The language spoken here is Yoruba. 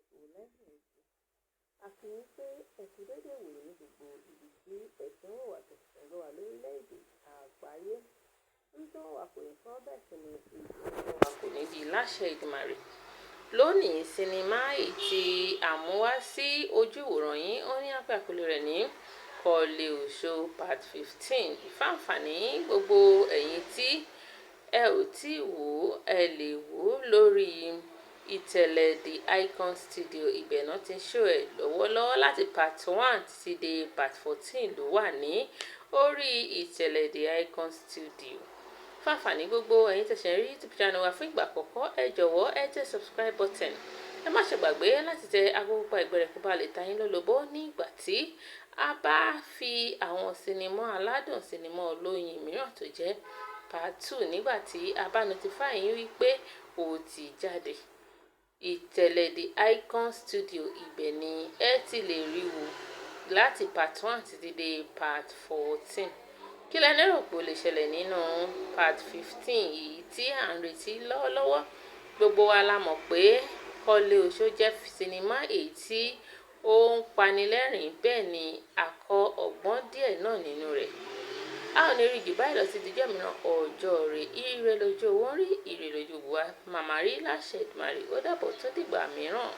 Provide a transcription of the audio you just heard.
ètò lẹ́yìn ètò. A kí yín pé ẹ̀kú dédé wòye ní gbogbo ibi tí ẹ̀sìn wò wà tẹ̀sán lọ́wọ́ lórílẹ̀‐èdè àgbáyé. ń tó wà kò ní fọ́ bẹ́ẹ̀ sì ni ìjọba wa kò ní di láṣẹ Èdùmàrè. Lónìí sinimá tí àmúwá sí ojú ìwòran yín ó ní àpàkùlé rẹ̀ ní KOLEOSO part 15. Ìfàǹfààní gbogbo ẹ̀yin tí ẹ ò tí wò ẹ lè wò lórí iteledicon studio. Ibẹ̀ náà ti ń ṣó ẹ̀ lọ́wọ́lọ́wọ́ láti part 1 títí dé part 14 ló wà ní orí iteledicon studio. Fàǹfààní gbogbo ẹ̀yin tẹ̀sẹ̀ rí YouTube channel wa fún ìgbà àkọ́kọ́ ẹ jọ̀wọ́ ẹ tẹ subscribe button. Ẹ má ṣe gbàgbé láti tẹ agogo pa ẹ̀gbẹ́ rẹ̀ kó ba lè ta yín lólobó ní ìgbà tí a bá fi àwọn sinimá aládùn sinimá olóyin mìíràn tó jẹ́ part 2 nígbà tí a bá notify yín wípé ó ti jáde. Iteledicon studio ibẹ̀ ni ẹ ti lè rí wò láti part 1 títí dé part 14. Kí lẹ lérò pé ó lè ṣẹlẹ̀ nínú part 15 yìí tí à ń retí lọ́wọ́lọ́wọ́? Gbogbo wa la mọ̀ pé KOLEOSO jẹ́ sinimá èyí tí ó ń panilẹ́rìn bẹ́ẹ̀ ni a kọ́ ọgbọ́n díẹ̀ náà nínú rẹ̀. A ò ní rí jù báyìí lọ sí ìdíjọ́ mìíràn ọjọ́ rẹ̀. Ire lójú owó ń rí, ire lójú wa màmá rí láṣẹ Èdùmàrè. Ó dàbọ̀ tó dìgbà mìíràn.